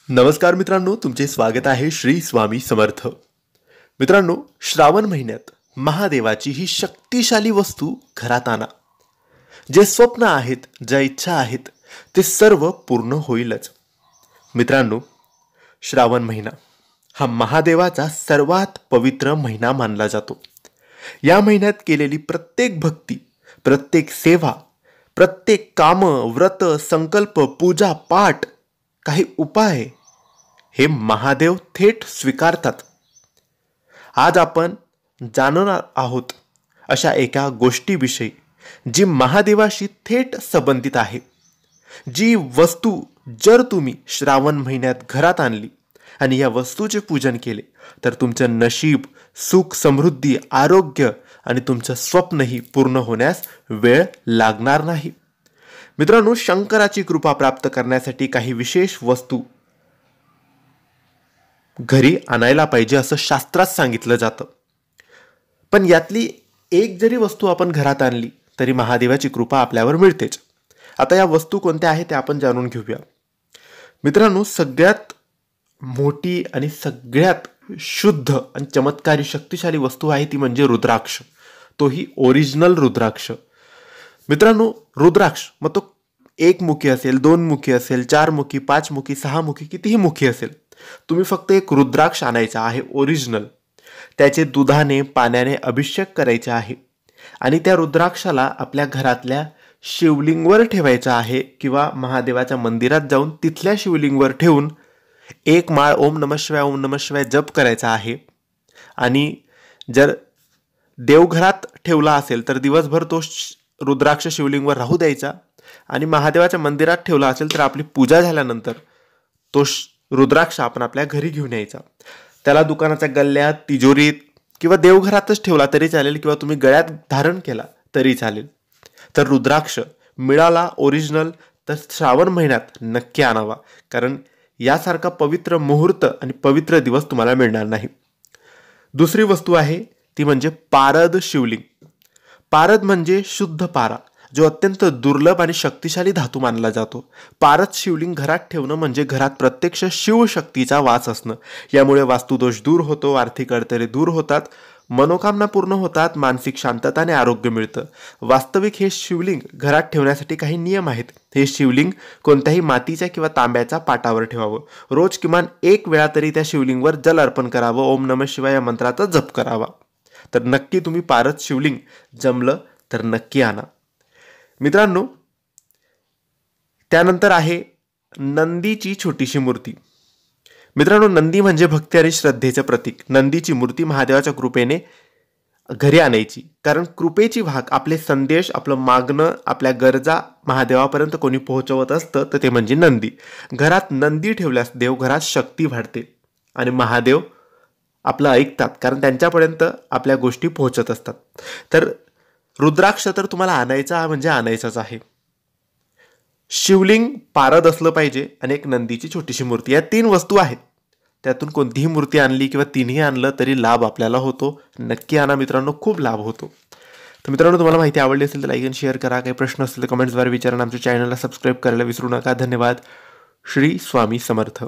नमस्कार मित्रांनो, तुमचे स्वागत आहे श्री स्वामी समर्थ. मित्रांनो, श्रावण महिन्यात महादेवाची ही शक्तिशाली वस्तू घरात आणा. जे स्वप्न आहेत, ज्या इच्छा आहेत, ते सर्व पूर्ण होईलच. मित्रांनो, श्रावण महिना हा महादेवाचा सर्वात पवित्र महिना मानला जातो. या महिन्यात केलेली प्रत्येक भक्ती, प्रत्येक सेवा, प्रत्येक काम, व्रत, संकल्प, पूजा, पाठ, काही उपाय हे महादेव थेट स्वीकारतात. आज आपण जाणणार आहोत अशा एका गोष्टीविषयी जी महादेवाशी थेट संबंधित आहे. जी वस्तू जर तुम्ही श्रावण महिन्यात घरात आणली आणि या वस्तूचे पूजन केले तर तुमचं नशीब, सुख, समृद्धी, आरोग्य आणि तुमचं स्वप्नही पूर्ण होण्यास वेळ लागणार नाही. मित्रांनो, शंकराची कृपा प्राप्त करण्यासाठी काही विशेष वस्तू घरी आणायला पाहिजे असं शास्त्रात सांगितलं जातं. पण यातली एक जरी वस्तू आपण घरात आणली तरी महादेवाची कृपा आपल्यावर मिळतेच. आता या वस्तू कोणत्या आहेत ते आपण जाणून घेऊया. मित्रांनो, सगळ्यात मोठी आणि सगळ्यात शुद्ध आणि चमत्कारी शक्तिशाली वस्तू आहे ती म्हणजे रुद्राक्ष. तोही ओरिजिनल रुद्राक्ष. मित्रांनो, रुद्राक्ष मग तो 1 मुखी असेल, 2 मुखी असेल, 4 मुखी, 5 मुखी, 6 मुखी, कितीही मुखी असेल, तुम्ही फक्त एक रुद्राक्ष आणायचा आहे ओरिजिनल. त्याचे दुधाने, पाण्याने अभिषेक करायचे आहे आणि त्या रुद्राक्षाला आपल्या घरातल्या शिवलिंगवर ठेवायचा आहे किंवा महादेवाच्या मंदिरात जाऊन तिथल्या शिवलिंगवर ठेवून 1 माळ ओम नमः शिवाय ओम नमः शिवाय जप करायचा आहे. आणि जर देवघरात ठेवला असेल तर दिवसभर तो रुद्राक्ष शिवलिंगवर राहू द्यायचा आणि महादेवाच्या मंदिरात ठेवला असेल तर आपली पूजा झाल्यानंतर तो रुद्राक्ष आपण आपल्या घरी घेऊन यायचा. त्याला दुकानाच्या गल्ल्यात, तिजोरीत किंवा देवघरातच ठेवला तरी चालेल किंवा तुम्ही गळ्यात धारण केला तरी चालेल. तर रुद्राक्ष मिळाला ओरिजिनल तर श्रावण महिन्यात नक्की आणावा, कारण यासारखा पवित्र मुहूर्त आणि पवित्र दिवस तुम्हाला मिळणार नाही. दुसरी वस्तू आहे ती म्हणजे पारद शिवलिंग. पारद म्हणजे शुद्ध पारा, जो अत्यंत दुर्लभ आणि शक्तिशाली धातू मानला जातो. पारद शिवलिंग घरात ठेवणं म्हणजे घरात प्रत्यक्ष शिवशक्तीचा वास असणं. यामुळे वास्तुदोष दूर होतो, आर्थिक अडथळे दूर होतात, मनोकामना पूर्ण होतात, मानसिक शांतता आणि आरोग्य मिळतं. वास्तविक हे शिवलिंग घरात ठेवण्यासाठी काही नियम आहेत. हे शिवलिंग कोणत्याही मातीच्या किंवा तांब्याच्या पाटावर ठेवावं. रोज किमान 1 वेळा तरी त्या शिवलिंगवर जल अर्पण करावं. ओम नमः शिवाय या मंत्राचा जप करावा. तर नक्की तुम्ही पारद शिवलिंग जमलं तर नक्की आणा. मित्रांनो, त्यानंतर आहे नंदीची छोटीशी मूर्ती. मित्रांनो, नंदी म्हणजे भक्ती आणि श्रद्धेचं प्रतीक. नंदीची मूर्ती महादेवाच्या कृपेने घरी आणायची, कारण कृपेची भाग आपले संदेश, आपलं मागणं, आपल्या गरजा महादेवापर्यंत कोणी पोहोचवत असतं तर ते म्हणजे नंदी. घरात नंदी ठेवल्यास देवघरात शक्ती वाढते आणि महादेव आपलं ऐकतात, कारण त्यांच्यापर्यंत आपल्या गोष्टी पोहोचत असतात. तर रुद्राक्ष तर तुम्हाला आणायचा म्हणजे आणायचाच आहे. शिवलिंग, पारद असलं पाहिजे आणि एक नंदीची छोटीशी मूर्ती. या 3 वस्तू आहेत. त्यातून कोणतीही मूर्ती आणली किंवा 3ही आणलं तरी लाभ आपल्याला होतो. नक्की आणा मित्रांनो, खूप लाभ होतो. तर मित्रांनो, तुम्हाला माहिती आवडली असेल तर लाईक आणि शेअर करा. काही प्रश्न असतील तर कमेंट्सद्वारे विचारा. आमच्या चॅनलला सबस्क्राईब करायला विसरू नका. धन्यवाद. श्री स्वामी समर्थ.